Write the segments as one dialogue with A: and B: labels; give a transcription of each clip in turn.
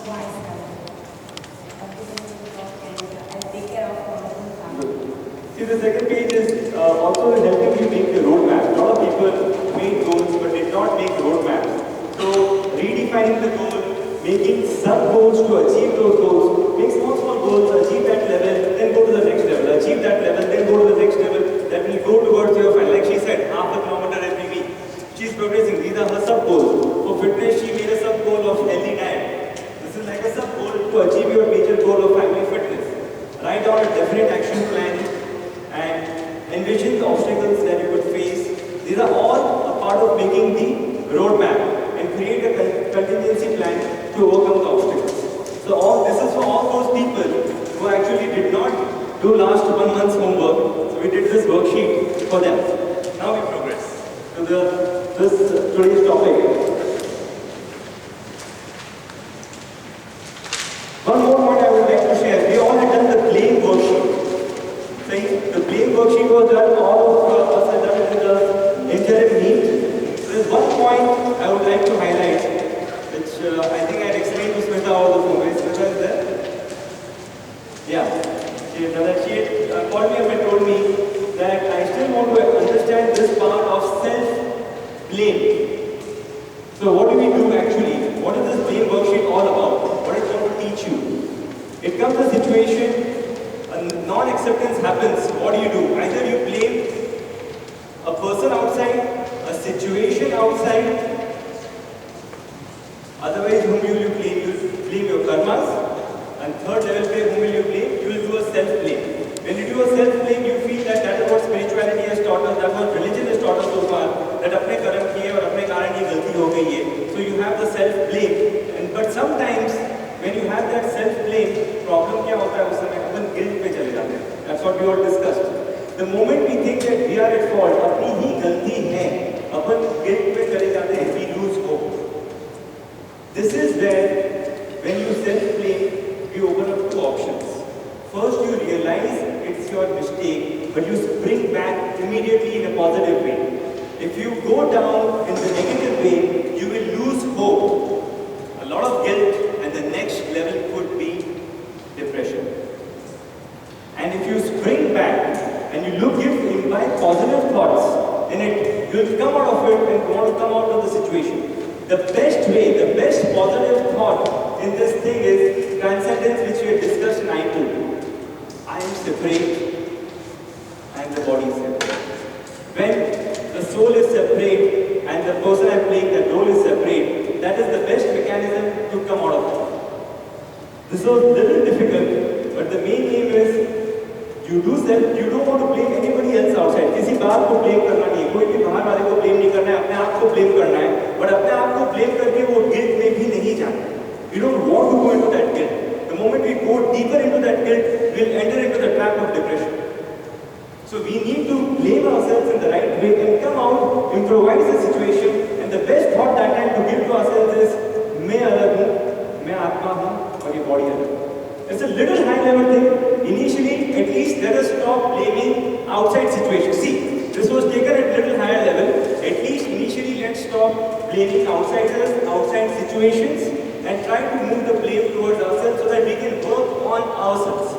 A: myself. Everything will work and I'll take care of my own family.
B: See, the second page is also helping you make the roadmap. A lot of people made goals but did not make roadmaps. So, redefining the goal, making sub-goals to achieve those goals, make small, small goals, achieve that level, then go to the next level, achieve that level, then go to the next level, that will go towards your final. Like she said, half a kilometer every week. She's progressing. These are her sub-goals. For fitness, she made a sub-goal of healthy diet. This is like a sub-goal to achieve your major goal of family fitness. Write down a definite action plan and envision the obstacles that you would face. These are all a part of making the roadmap and create a contingency plan to overcome the obstacles. So this is for all those people who actually did not do last 1 month's homework. So we did this worksheet for them. Now we progress to today's topic. One more point I would like to share. We all had done the blame worksheet. The blame worksheet was done, all of us had done it in the interim meet. So there's one point I would like to highlight, which I think I had explained to Smita over the phone. Smita is there? Yeah. She had called me up and told me that I still want to understand this part of self-blame. So what do we do actually? What is this blame worksheet all about? What is it going to teach you? It comes to a situation, a non-acceptance happens. What do? Either you blame a person outside, a situation outside, otherwise whom will you blame? You blame your karmas. And third level play, whom will you blame? You will do a self-blame. When you do a self-blame, you feel that that is what spirituality has taught us, that is what religion has taught us so far, that apne karam kiye aur apne karan ye galti ho gayi hai. So you have the self-blame. But sometimes when you have that self-blame, problem kya hota hai us samay upon guilt पे चले जाते हैं. That's what we all discussed. The moment we think that we are at fault, अपनी ही गलती है, अपन guilt पे चले जाते हैं, we lose hope. This is where, when you self-blame, we open up two options. First, you realize it's your mistake, but you spring back immediately in a positive way. If you go down in the negative way, you will lose hope, a lot of guilt, and the next level could be depression. And if you spring back and you imbibe positive thoughts in it, you will come out of it and want to come out of the situation. The best way, the best positive thought in this thing is transcendence, which we had discussed in I2. I am separate and the body is separate. When the soul is separate and the person I am playing that role is separate, that is the best mechanism to come out of it. This was a little difficult, but the main aim is you don't want to blame anybody else outside. किसी बात को blame करना नहीं है, कोई भी बाहर वाले को blame नहीं करना है, अपने आप को blame करना है, but अपने आप को blame करके वो guilt में भी नहीं जाना. We don't want to go into that guilt. The moment we go deeper into that guilt, we'll enter into the trap of depression. So we need to blame ourselves in the right way and come out, improvise the situation, and the best thought that time to give to ourselves is, मैं अलग हूँ, मैं आत्मा हूँ, और ये body अलग. It's a little high level thing. Initially, at least let us stop blaming outside situations. See, this was taken at a little higher level. At least initially, let's stop blaming outsiders, outside situations, and try to move the blame towards ourselves so that we can work on ourselves.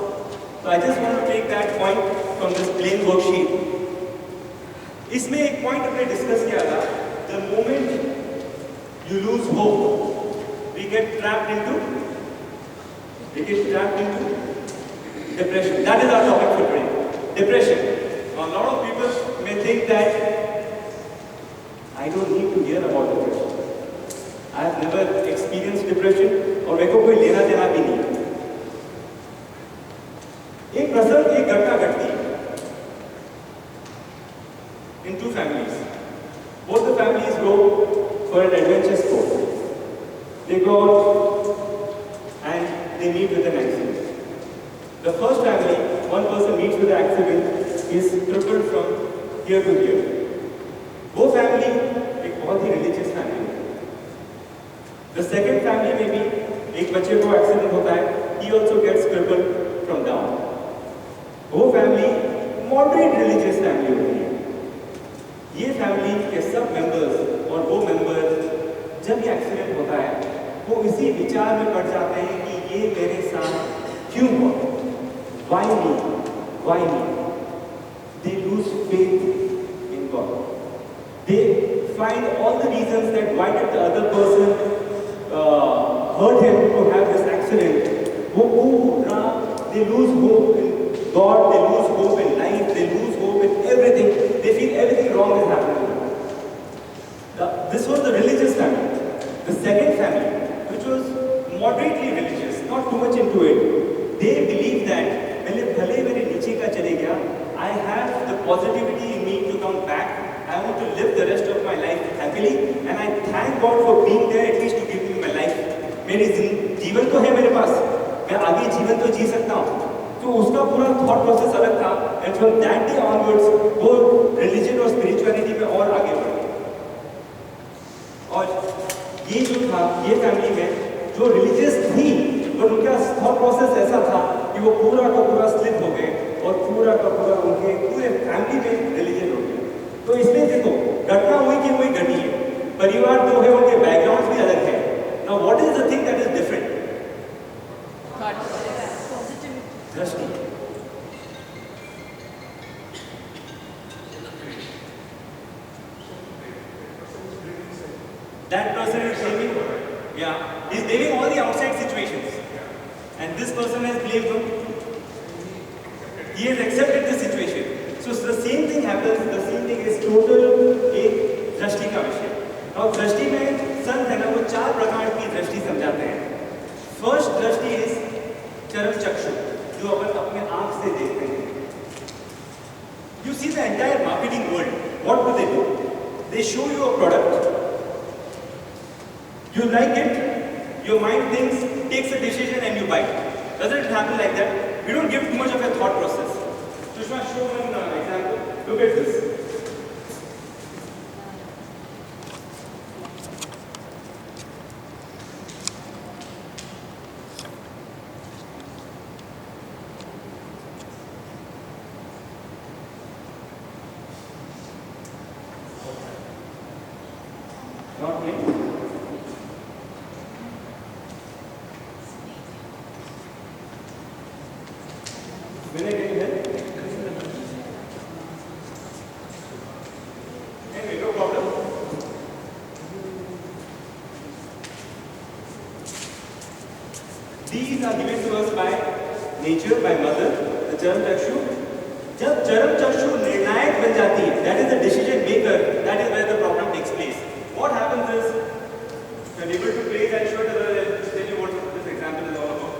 B: So I just want to take that point from this blame worksheet. इसमें एक point हमने discuss किया था. The moment you lose hope, we get trapped into depression. That is our topic for today. Depression. Now, a lot of people may think that I don't need to hear about depression. I have never experienced depression और मेरे को कोई लेना देना भी नहीं. एक प्रसंग, एक घटना घटती in two families. Both the families go for an adventure sport. They go out and they meet with an accident. The first family, one person meets with an accident, is crippled from here to here. वो family एक बहुत ही religious family है. The second family में भी एक बच्चे को accident होता है, he also gets crippled from down. वो family moderate religious family होती है. ये family के सब members और वो members जब ये accident होता है, वो इसी विचार में पड़ जाते हैं कि ये मेरे साथ क्यों हुआ, why me, why me? They lose faith in God. They find all the reasons that why did the other person hurt him to have this accident. They lose hope in God, they lose hope in life, they lose hope in everything. They feel everything wrong is happening. This was the religious family. The second family, which was moderately religious, not too much into it, they believe that bhale mere niche ka chale gaya, I have the positivity in me to come back. I want to live the rest of my life happily, and I thank God for being there at least to give me my life. मेरी जीवन तो है मेरे पास, मैं आगे जीवन तो जी सकता हूँ. तो उसका पूरा थॉट प्रोसेस अलग था, and from that day onwards वो रिलीजन और स्पिरिचुअलिटी में और आगे बढ़े. और ये जो था, ये फैमिली में जो रिलीजियस थी, पर उनका थॉट प्रोसेस ऐसा था कि वो पूरा का पूरा स्लिप हो गए और पूरा का पूरा उनके पूरे फैमिली में रिलीजन हो गया. तो इसमें देखो, घटना हुई कि हुई घटी है, परिवार तो है, उनके बैकग्राउंड भी अलग है. Now what is the thing that is different? दृष्टि. That person is blaming, he's blaming all the outside situations, and this person has blamed him. He has accepted the situation. So the same thing happens. The same thing is total एक दृष्टि का विषय. और दृष्टि में संत है ना, वो 4 प्रकार की दृष्टि समझाते हैं. फर्स्ट दृष्टि इज चरम चक्षु, जो अपन अपने आंख से देखते हैं. You see the entire marketing world. What do? They show you a product. You like it, your mind thinks, takes a decision and you buy it. Doesn't it happen like that? We don't give too much of a thought process. Sushma, show one example. Look at this. Not me. Vinay, can you help? Anyway, no problem. These are given to us by nature, by mother, the charam chakshu. जब चरम चक्षु निर्णायक बन जाती है, that is the decision maker, that is where the problem takes place. What happens is, if you're able to play that short, I'll tell you what this example is all about.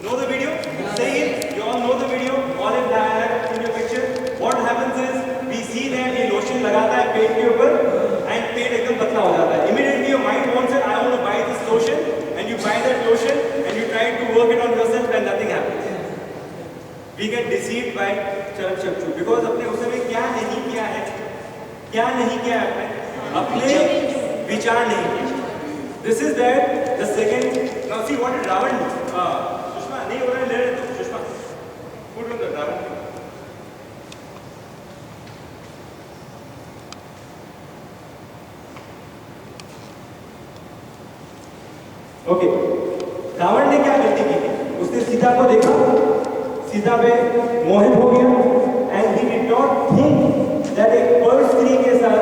B: Know the video? Say it. You all know the video. All in there in your picture. What happens is we see that ये lotion लगाता है पेट के ऊपर and पेट एकदम पतला हो जाता है. Immediately your mind wants it. I want to buy this lotion, and you buy that lotion and you try to work it on yourself and nothing happens. We get deceived by charam chakshu because अपने उस समय क्या नहीं किया है, क्या नहीं किया है अपने विचार नहीं किया. This is that the second. Now see what did Ravan do? Sushma, नहीं हो रहा है, ले रहे तो Sushma. Put on the Ravan. Okay. Ravan ने क्या गलती की थी? उसने सीता को देखा, सीता पे मोहित हो गया, and he did not think that एक पर स्त्री के साथ,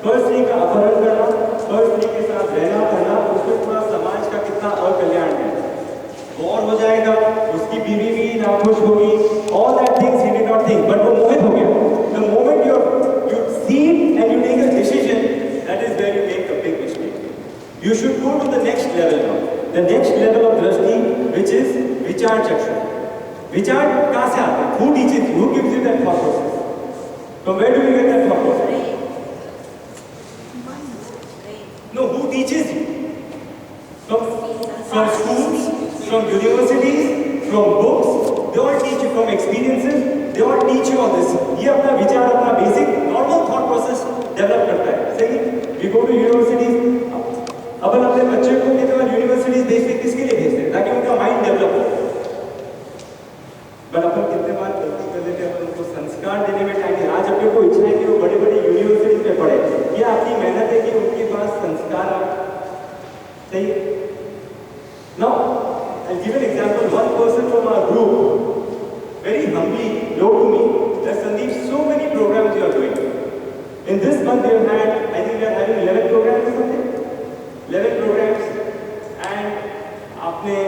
B: पर स्त्री का अपहरण करना, पर स्त्री के साथ रहना करना, उसके पूरा समाज का कितना अकल्याण है. वॉर हो जाएगा, उसकी बीवी भी नाखुश होगी. All that things he did not think, but वो मोहित हो गया. The moment you see it and you take a decision, that is where you make a big mistake. You should go to the next level now. The next level of drashti, which is vichar chakshu. Vichar कहाँ से आता है? Who teaches you? Who gives you that thought process? From where do you get that thought process? No, who teaches you? From schools, from universities, from books. They all teach you from experiences. They all teach you all this. ये अपना विचार, अपना basic normal thought process develop करता है. सही? We go to universities. अपन अपने बच्चे को कितने बार यूनिवर्सिटीज भेजते, किसके लिए भेजते हैं? ताकि उनका माइंड डेवलप हो. इतनी मेहनत है कि उनके पास संस्कार आ सही है। Now, I'll give an example. One person from our group very humbly wrote to me that Sandeep, so many programs you are doing. In this month we have had, I think we are having 11 programs or something. 11 programs, and आपने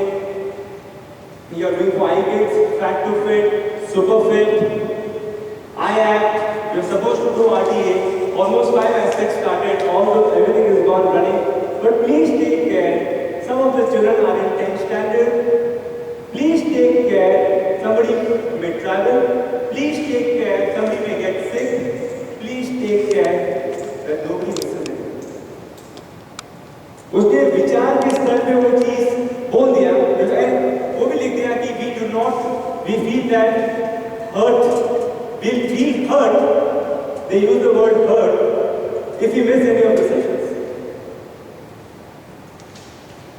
B: you are doing for iKids, Fat to Fit, Super Fit, iAct. You are supposed to do RTA. Almost 5 aspects started. Everything is gone running. But please take care. Some of the children are in 10th standard. Please take care. Somebody may travel. Please take care. Somebody may get sick. Please take care that nobody misses it. उसके विचार के स्तर पे वो चीज बोल दिया, वो भी लिख दिया कि we feel that hurt, we feel hurt. They use the word hurt if you miss any of the sessions.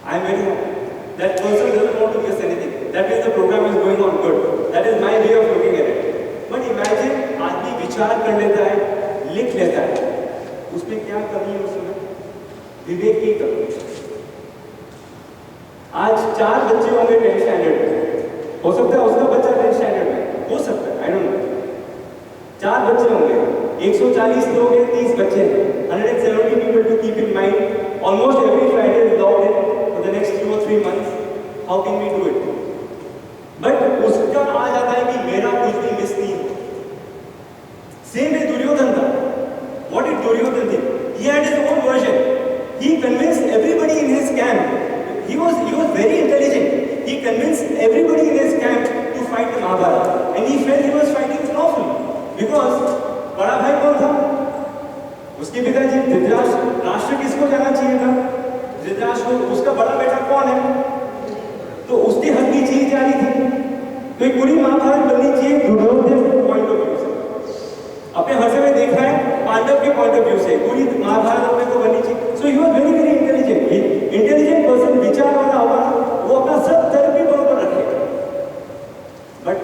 B: I am very happy. That person doesn't want to miss anything. That means the program is going on good. That is my way of looking at it. But imagine, आदमी विचार कर लेता है, लिख लेता है, उसमें क्या कमी है उसमें? विवेक की कमी। आज 4 बच्चे होंगे 10th स्टैंडर्ड में, हो सकता है उसका बच्चा 10th स्टैंडर्ड में, हो सकता है, I don't know. 4 बच्चे होंगे, 140 लोग हैं, 30 बच्चे हैं, 170 people to keep in mind. Almost every Friday is logged in for the next 2 or 3 months. How can we do it? But उसका आ जाता है कि मेरा कुछ भी मिस नहीं हो। Same way Duryodhan था. What did Duryodhan do? He had his own version. He convinced everybody in his camp. He was very intelligent. He convinced everybody in his camp to fight the Mahabharata, and he felt he was fighting lawfully because बड़ा भाई कौन था? उसके पिताजी धृतराष्ट्र। राष्ट्र किसको जाना चाहिए था? धृतराष्ट्र को। उसका बड़ा बेटा कौन है? तो उसके हक की चीज जा रही थी। तो एक पूरी महाभारत बननी चाहिए दुर्योधन के पॉइंट ऑफ व्यू से। अपने हर समय देख रहा है पांडव के पॉइंट ऑफ व्यू से, पूरी महाभारत अपने को बननी चाहिए। So you are very very intelligent. Intelligent person विचार वाला होगा, वो अपना सब तरफ भी बराबर रखेगा। बट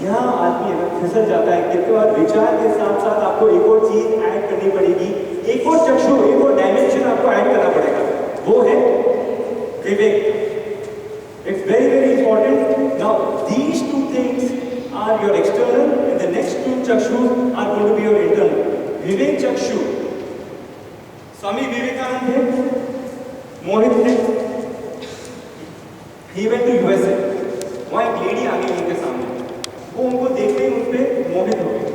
B: यहाँ आदमी अगर फिसल जाता है, कितने बार विचार के साथ साथ आपको एक और चीज ऐड करनी पड़ेगी, एक और चक्षु, एक और डायमेंशन आपको ऐड करना पड़ेगा, वो है विवेक। It's very very important. Now these two things are your external, and the next 2 chakshus are going to be your internal. Vivek chakshu. Swami Vivekananda थे, मोहित थे। He went to USA. वहाँ एक lady आ गई उनके सामने, वो उनको देखते ही उन पे मोहित हो गई।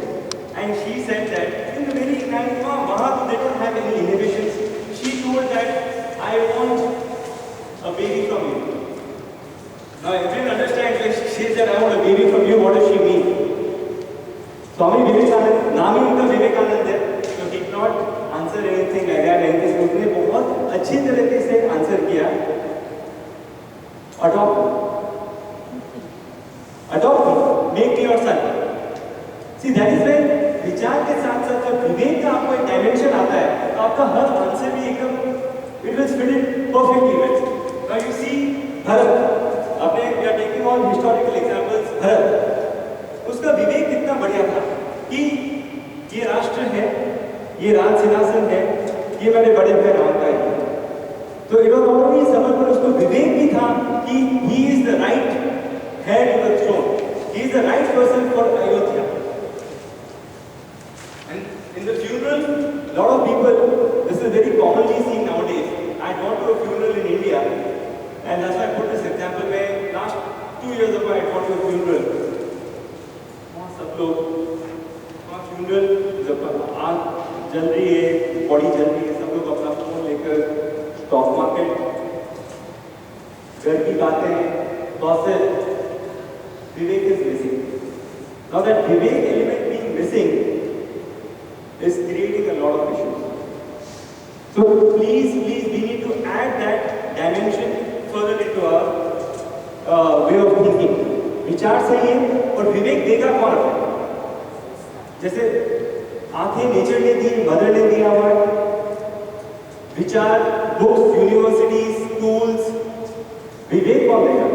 B: And she said that in the very time वहाँ तो they don't have any inhibitions. She told that I want a baby from you. Now everyone understands when she says that I want a baby from you, what does she mean? Swami Vivekananda, नाम ही उनका विवेकानंद है, so he did not answer anything like that. And उसने बहुत अच्छी तरीके से answer किया, adopt, make me your son. See, that is when विचार के साथ साथ जब विवेक का आपको एक डायमेंशन आता है, तो आपका हर आंसर भी एकदम it will fit it perfectly with. Now you see Bharat, अपने we are taking all historical examples. Bharat, उसका विवेक कितना बढ़िया था कि ये राष्ट्र है, ये राज सिंहासन है, ये मेरे बड़े भाई राम का है। तो it was not only समर्पण, उसको विवेक भी था कि he is the right heir to the throne. He is the right person for Ayodhya. And in the funeral, lot of people, this is very commonly seen nowadays. I had gone to a funeral in India, and that's why I put this example where last 2 years ago I had gone to a funeral. वहाँ सब लोग, वहाँ funeral जब आग जल रही है, body जल रही है, सब लोग अपना फोन लेकर स्टॉक मार्केट, घर की बातें, gossip. Vivek is missing. Now that Vivek element being missing is creating a lot of issues. So please, we need to add that dimension further into our way of thinking. विचार सही है और विवेक देगा कौन? जैसे आंखें नेचर ने दी, mother ने दिया हुआ, विचार, बुक्स, यूनिवर्सिटीज, स्कूल्स, विवेक कौन देगा?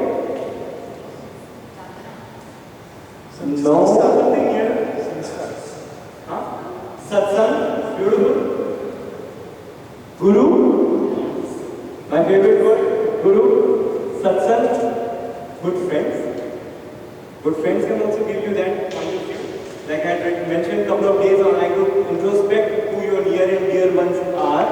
B: No, something here. Satsang, beautiful. Guru, my favorite word, Guru, Satsang, good friends. Good friends can also give you that point of view. Like I had mentioned a couple of days on, I could introspect who your near and dear ones are.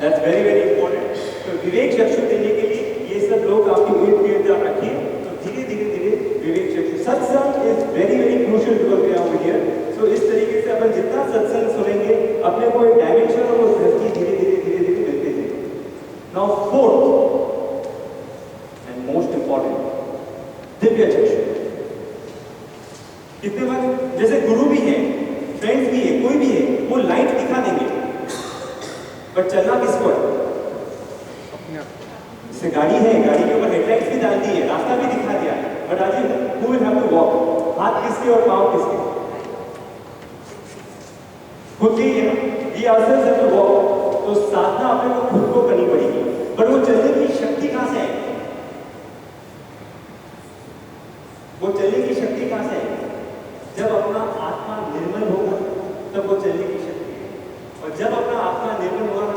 B: That's very, very important. तो विवेक चक्षु देने के लिए ये सब लोग आपकी इर्द गिर्द रखिए, तो धीरे धीरे विवेक चक्षु. सत्संग is very, very crucial because we are over here. So इस तरीके से अपन जितना सत्संग सुनेंगे, अपने को एक डायमेंशन और वो दृष्टि धीरे धीरे मिलते जाएगी. Now fourth and most important, Divya चक्षु. कितने बार जैसे गुरु भी है, फ्रेंड्स भी है, कोई भी है, वो लाइट दिखा देंगे, पर चलना किसको है? जैसे गाड़ी है, गाड़ी के ऊपर हेडलाइट्स भी डाल दी है, रास्ता भी दिखा दिया, बट आज who will have to walk? हाथ किसके और पांव किसके? खुद ही है, ये आसन से तो वॉक, तो साधना अपने को खुद को करनी पड़ेगी, बट वो चलने की शक्ति कहां से है? वो चलने की शक्ति कहां से है? जब अपना आत्मा निर्मल होगा तब वो चलने की शक्ति है, और जब अपना आत्मा निर्मल होगा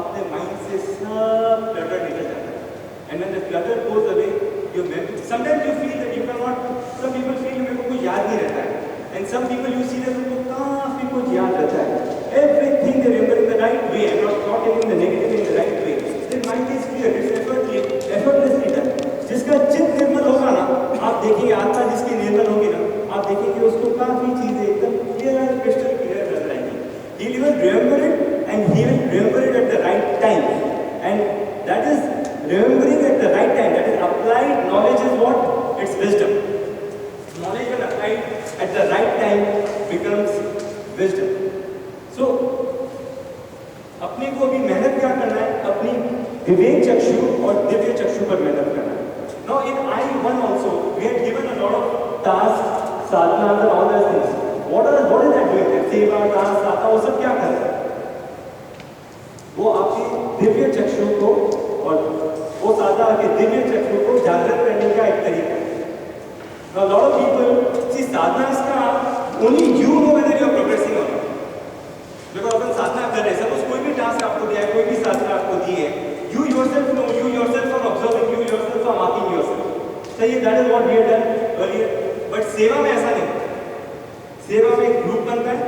B: अपने माइंड से सब क्लटर निकल जाता है. And when the clutter goes away your memory, sometimes you feel that you can not, some people feel मेरे को कुछ याद नहीं रहता है, and some people you see that उनको काफी कुछ याद रहता है. Everything they remember in the right way and not taking the negative in the right way. Their mind is clear, it's effortlessly done. जिसका चित्त निर्मल होगा ना, आप देखिए आत्मा जिसकी निर्मल होगी ना, आप देखेंगे उसको काफी चीजें एकदम क्लियर, क्रिस्टल क्लियर नजर आएंगी. He will remember it and he will remember it at the right time, and that is remembering at the right time. That is applied knowledge is what? It's wisdom. Knowledge when applied at the right time becomes wisdom. So अपने को अभी मेहनत क्या करना है? अपनी विवेक चक्षु और दिव्य चक्षु पर मेहनत करना है. Now in I1 also we had given a lot of tasks, sadhana and all those things. What is that doing? सेवा, दान, साधना, वो सब क्या कर रहा है? वो आपके दिव्य चक्षु को और वो साधना के दिव्य चक्षु को जागृत करने का एक तरीका है. Now a lot of people see sadhana is का only you know whether you are progressing or not. देखो अपन साधना कर रहे हैं, सपोज कोई भी टास्क आपको दिया है, कोई भी साधना आपको दी है, you yourself know, you yourself are observing, you yourself are marking yourself. So that is what we had done earlier. But सेवा में ऐसा नहीं. सेवा में एक ग्रुप बनता है,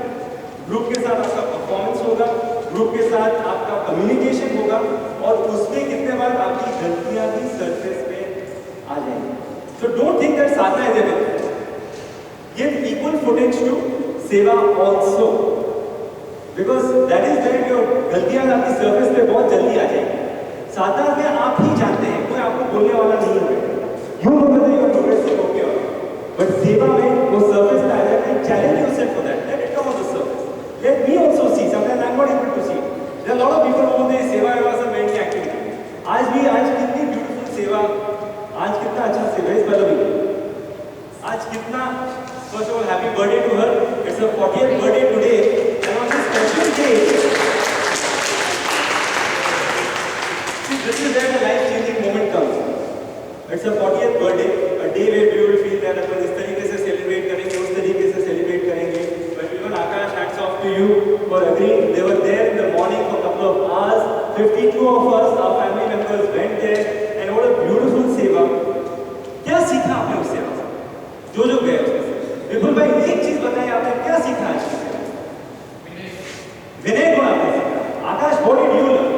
B: ग्रुप के साथ आपका परफॉर्मेंस होगा, ग्रुप के साथ आपका कम्युनिकेशन होगा, और उसमें कितने बार आपकी गलतियां भी सरफेस पे आ जाएंगी. So don't think that sadhana is everything. Give equal footage to सेवा also, because that is where your गलतियां आपकी सरफेस पे बहुत जल्दी आ जाएंगी. साधना में आप ही जानते हैं, कोई आपको बोलने वाला नहीं होगा. You know whether you are progressing okay or not. But सेवा में वो surface पे आ जाता है. Challenge yourself for that. Let it come on the surface. Let me also see. Sometimes I'm not able to see. There are a lot of people who say सेवा was a very activity. आज कितनी beautiful सेवा, आज कितना अच्छा सेवा इस पल्लवी. आज कितना, first of all happy birthday to her. It's her 40th birthday today, and on this special day, this is where the life-changing moment comes. It's her 40th birthday, a day where we will feel that अपन इस तरीके से celebrate करेंगे, उस तरीके से celebrate करेंगे. But even Akash, hats off to you for agreeing. They were there in the morning for a couple of hours. 52 of us, our family members, went there, and what a beautiful सेवा. क्या सीखा आपने उस सेवा से? जो गए उसमें. विपुल भाई एक चीज बताइए, आपने क्या सीखा आज? विनय को आपने सीखा. आकाश, what did you learn?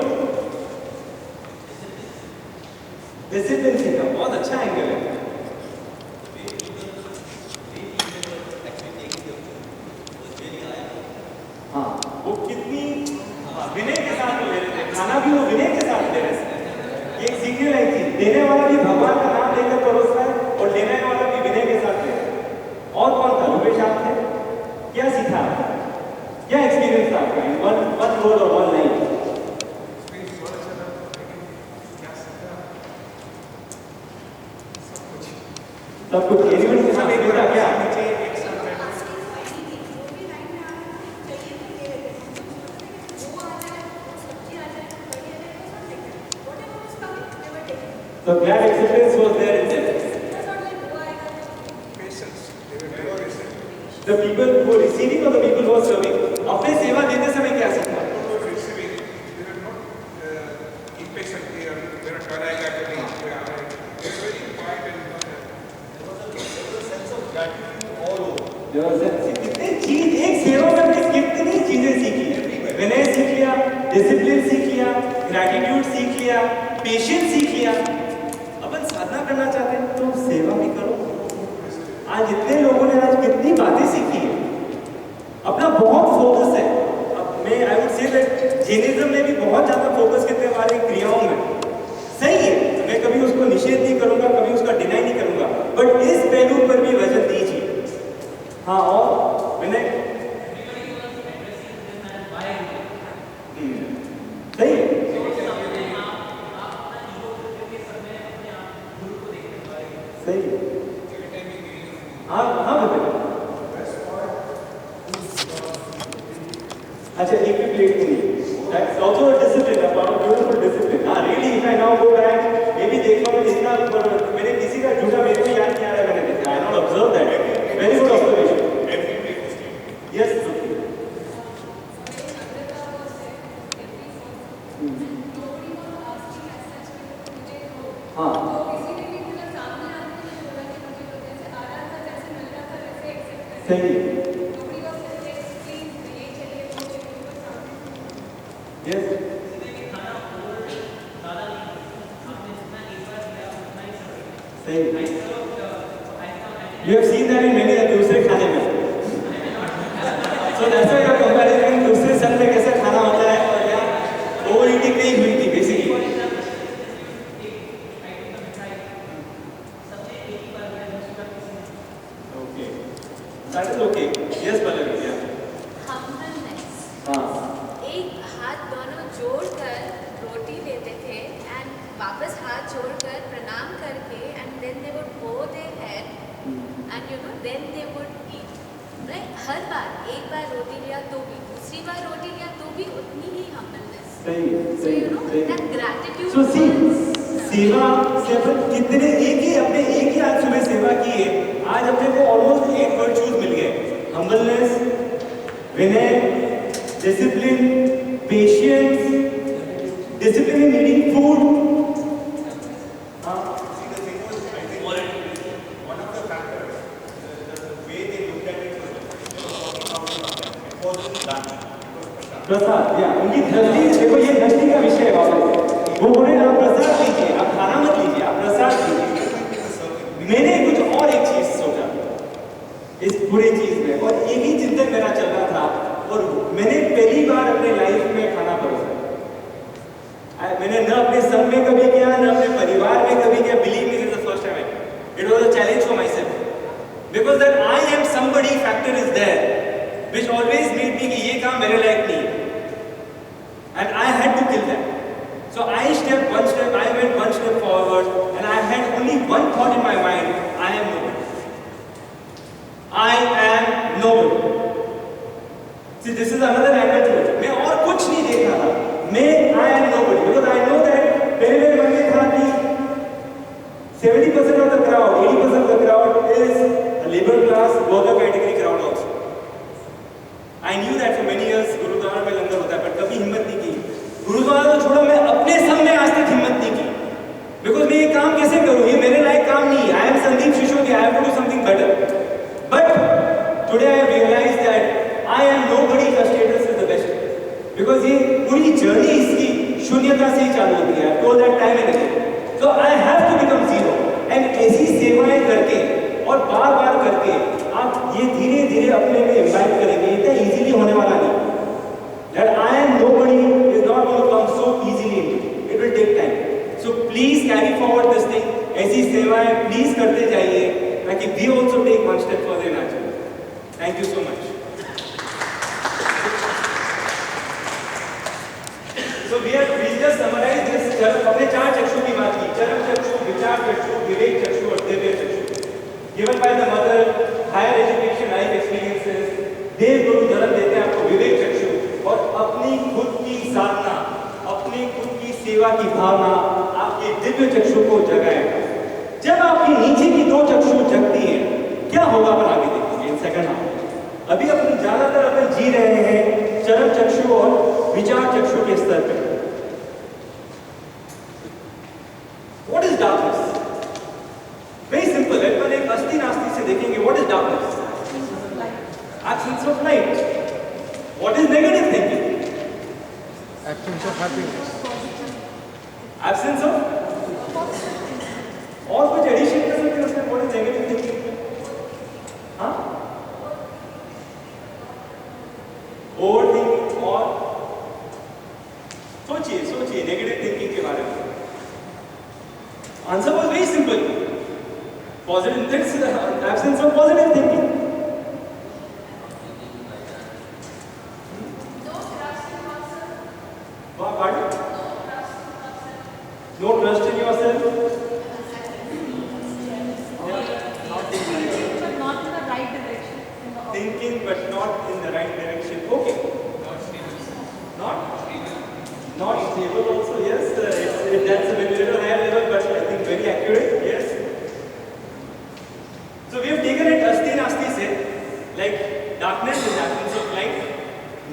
B: Discipline सीखा. बहुत अच्छा एंगल है. हाँ, वो कितनी विनय के साथ ले रहे थे, खाना भी वो विनय के साथ ले रहे थे. एक सीखने लायक थी. देने वाला भी भगवान का नाम लेकर परोस रहा है, और लेने वाला भी विनय के साथ ले रहा है. और कौन था? रुपेश आप थे. क्या सीखा आपने? क्या एक्सपीरियंस था आपका? वन वर्ड और वन लाइन. सब कुछ एलिमेंट के साथ बेटा क्या? So glad acceptance was there in them. The people who were receiving or the people who were serving. अपने सेवा देते समय क्या सीखा? कितनी चीज एक सेवा में हमने कितनी चीजें सीखी है। विनय सीख लिया, डिसिप्लिन सीख लिया, ग्रैटिट्यूड सीख लिया, पेशेंस सीख लिया। अपन साधना करना चाहते हैं तो सेवा भी करो। आज इतने लोगों ने आज कितनी बातें सीखी है। अपना बहुत फोकस है। अब मैं I would say that Jainism में भी बहुत ज्यादा फोकस करते हैं हमारी क्रियाओं में। सही है, मैं कभी उसको निषेध नहीं करूंगा, कभी उसका डिनाई नहीं करूंगा, बट इस पहलू पर भी वजन दीजिए। हाँ, और मैंने सही है, सही है। हाँ हाँ बताइए। अच्छा, एक भी प्लेट नहीं। That's also a discipline, a part of beautiful discipline. हाँ, really, if I now go back, maybe देखना मैं जितना मैंने किसी का झूठा मेरे को याद नहीं आ रहा, मैंने देखा। I not observe that. Very good observation. Yes. हाँ। सही है। Yes. सही। You have seen that in many दूसरे खाने में। So that's why you're comparing दूसरे सन में कैसे खाना होता है और यहाँ ओवर ईटिंग नहीं हुई थी basically. Okay. That is okay. Yes, Pallavi. Yeah.
C: Humbleness.
B: हाँ।
C: एक हाथ दोनों जोड़कर रोटी लेते थे and वापस हाथ जोड़कर प्रणाम करके and then they would bow their head and then they would eat. Right? हर बार एक बार रोटी लिया तो भी, दूसरी बार रोटी लिया तो भी उतनी ही humbleness.
B: सही है,
C: So
B: सही है, सही है।
C: that gratitude.
B: So see, सेवा से अपन कितने एक ही आज सुबह सेवा की है, आज अपने को ऑलमोस्ट 8 वर्चूज मिल गए। हम्बलनेस, विनय, discipline, patience, discipline in eating food. प्रसाद, या उनकी दृष्टि, देखो ये दृष्टि का विषय है। वापस वो बोले आप प्रसाद लीजिए, आप खाना मत लीजिए, आप प्रसाद लीजिए। मैंने कुछ और एक चीज सोचा इस पूरी चीज में, और एक ही चिंतन मेरा चल रहा था, और मैंने पहली बार अपने लाइफ में खाना परोसा। मैंने न अपने संघ में कभी किया, न अपने परिवार में कभी किया। Believe me, this is the first time. It was a challenge for myself, because that I am somebody factor is there which always made me कि ये काम मेरे लायक नहीं है, and I had to kill that. So I went one step forward, and I had only one thought in my mind: I am nobody. I am nobody. See, this is another angle to it. मैं और कुछ नहीं देख रहा था, मैं I am nobody, because I know that पहले मेरे मन में था कि 70% of the crowd, 80% of the crowd is a labor class, worker category crowd also. I knew that for many years gurdwara में लंगर होता है, पर कभी हिम्मत नहीं की। गुरुद्वारा तो छोड़ो, मैं अपने संग में आज तक हिम्मत नहीं की, बिकॉज मैं ये काम कैसे करूँ, ये मेरे लायक काम नहीं है। I am Sandeep Shishodhi, I have to do something better. But today I have realized that I am nobody, the status is the best. Because ये पूरी जर्नी इसकी शून्यता से ही चालू होती है। I told that time and again. So I have to become zero. And ऐसी सेवाएं करके और बार-बार करके आप ये धीरे-धीरे अपने में इम्बाइब करेंगे। इतना इजीली होने वाला नहीं। That I am nobody is not going to come so easily into it. It will take time. So please carry forward this thing. ऐसी सेवाएं प्लीज करते जाइए, ताकि we also take one step further in our journey. Thank you so much. So we just summarized this. हमने 4 चक्षु की बात की: चरम चक्षु, विचार चक्षु, विवेक चक्षु और दिव्य चक्षु। Given by the mother, higher education, life experiences, देव गुरु जन्म देते हैं आपको विवेक चक्षु, और अपनी खुद की साधना, अपनी खुद की सेवा की भावना आपके दिव्य चक्षु को जगाएगा। जब आपकी नीचे की 2 चक्षु जगती हैं, क्या होगा अपन आगे देखेंगे इन सेकंड हाफ। अभी अपन ज्यादातर जी रहे हैं चरम चक्षु और विचार चक्षु के स्तर पर। What is darkness? Very simple. अपन एक अस्थि नास्ति से देखेंगे what is absence of light. What is negative thinking?
D: Absence of happiness.
B: Absence of? और कुछ एडिशन कर सकते हैं उसमें? What is negative thinking? हाँ? Overthinking और सोचिए negative thinking के बारे में. Answer was very simple. Positive, that's the absence of positive thinking. Pardon? No trust in yourself?
A: But not in the right direction.
B: Thinking but not in the right direction. Okay. Not stable also, yes. That's a little higher level, but I think very accurate, yes. So we have taken it asti nasti se, like darkness is absence of light,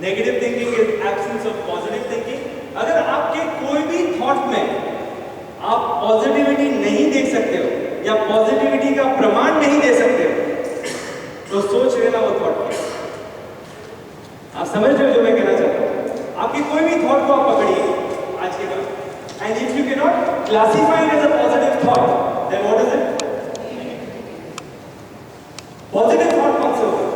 B: negative thinking is absence of positive thinking. अगर आपके कोई भी thought में आप positivity नहीं देख सकते हो या पॉजिटिविटी का प्रमाण नहीं दे सकते हो तो सोच लेना वो थॉट क्या है। आप समझ रहे हो जो मैं कहना चाहता हूँ? आपकी कोई भी थॉट को आप पकड़िए आज के बाद, and if you can not classify it as a positive thought, then what is it? Positive thought कौन से होगा?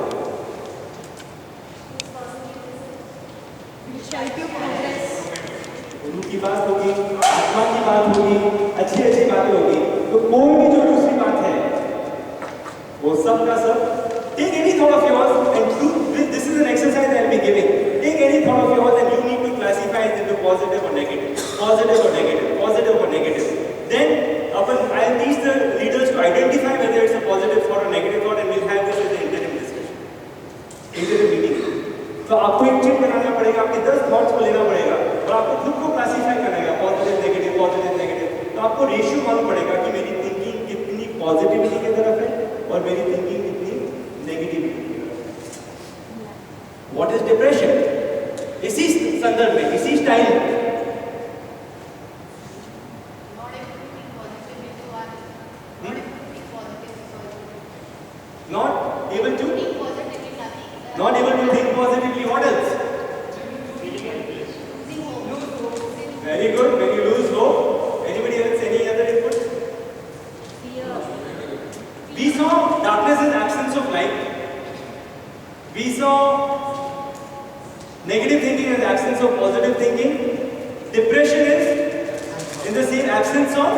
B: गुरु की बात होगी, आत्मा की बात होगी, अच्छी अच्छी बातें होगी, तो कोई भी जो दूसरी बात है वो सब का सब, take any thought of yours and do this is an exercise I will be giving. Take any thought of yours and you need to classify it into positive or negative, positive or negative, positive or negative. Then I will teach the leaders to identify whether it's a positive thought or negative thought, and we'll have this as an interim discussion, interim meeting. तो आपको एक chit बनाना पड़ेगा, आपके 10 thoughts को लेना पड़ेगा और आपको खुद को क्लासिफाई करना है पॉजिटिव नेगेटिव। तो आपको रेशियो मालूम पड़ेगा कि मेरी थिंकिंग कितनी पॉजिटिविटी की तरफ है और मेरी थिंकिंग कितनी नेगेटिविटी की तरफ है। What is depression? इसी संदर्भ में, इसी स्टाइल में not able to think positively. What else? Very good. When you lose hope. Anybody else? Any other input? We saw darkness is absence of light. We saw negative thinking as absence of positive thinking. Depression is in the same absence of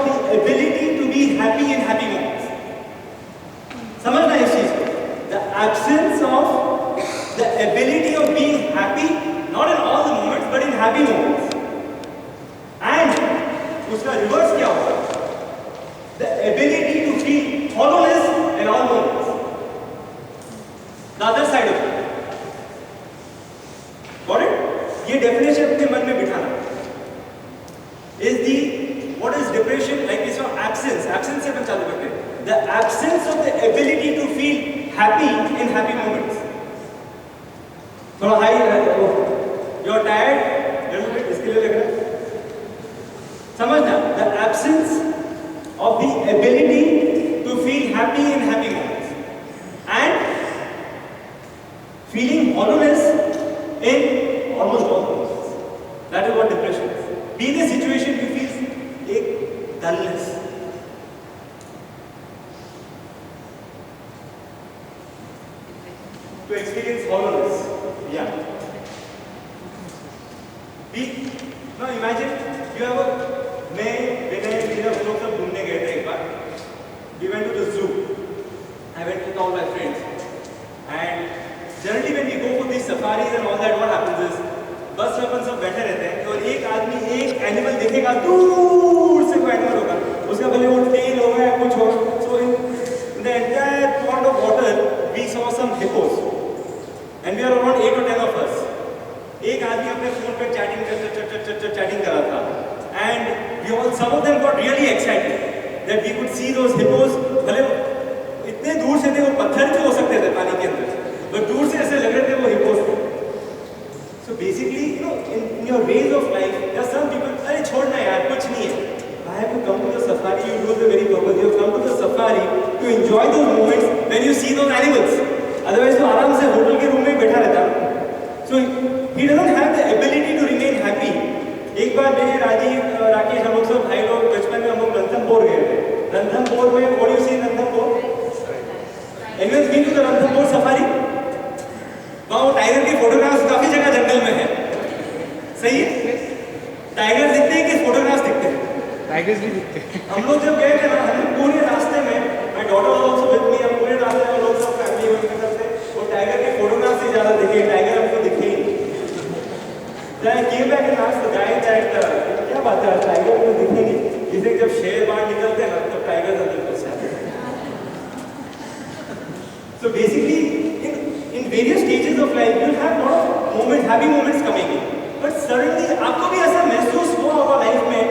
B: the ability to be happy in happy moments. समझना इस चीज को, the absence of the ability of being happy, not in all the moments but in happy moments. And उसका reverse क्या होगा? The ability to feel hollowness in all moments. The other side of it. Got it? ये definition अपने मन में बिठाना. What is depression? Like we saw absence से अपन चालू करते हैं. The absence of the ability to feel happy in happy moments. थोड़ा high you're tired, little bit, इसके लिए लग रहा है. समझना, the absence of the ability to feel happy in happy moments and feeling hollowness in almost all moments. That is what depression is. Be in a situation you feel एक dullness. To experience hollowness. Yeah. Now imagine you have मैं विनय हम लोग सब घूमने गए थे एक बार. We went to the zoo. I went with all my friends. And generally when we go for these safaris and all that, what happens is बस में अपन सब बैठे रहते हैं और एक आदमी एक एनिमल देखेगा, दूर से कोई एनिमल होगा, उसका भले वो टेल होगा या कुछ हो. So in the entire pond of water we saw some hippos. And we are around 8 or 10 of us. एक आदमी अपने फोन पे चैटिंग कर रहा था. And we all, some of them got really excited that we could see those hippos. भले इतने दूर से थे, वो पत्थर भी हो सकते थे पानी के अंदर, but दूर से ऐसे लग रहे थे वो hippos थे. So basically, in your ways of life, there are some people, अरे छोड़ना यार, कुछ नहीं है. Why have you come to the safari? You do the very purpose. You have come to the safari to enjoy those moments when you see those animals. Otherwise तो आराम से hotel के रूम में बैठा रहता. So he doesn't have the ability to remain happy. एक बार मैं राजीव राकेश हम लोग सब भाई लोग बचपन में हम लोग रणथंभौर गए थे. रणथंभौर में what do you see in Ranthambore? Anyone been to the Ranthambore safari? वहाँ टाइगर के फोटोग्राफ्स काफी जगह जंगल में है. सही है? टाइगर दिखते हैं कि फोटोग्राफ्स दिखते हैं?
D: टाइगर्स भी दिखते हैं.
B: हम लोग जब गए थे ना हम पूरे रास्ते में my daughter was also with me. हम पूरे रास्ते में लोग सब फैमिली में करते और टाइगर के फोटोग्राफ्स ही ज़्यादा दिखे. टाइगर हमको दिखे ही नहीं. Then I came back and asked the guy that क्या बात है टाइगर को दिखे नहीं. जैसे जब शेर बाहर निकलते हैं ना तब टाइगर अंदर घुस जाते हैं. So basically in various stages of life you'll have lot of moments, happy moments coming in. But suddenly आपको भी ऐसा महसूस हुआ होगा लाइफ में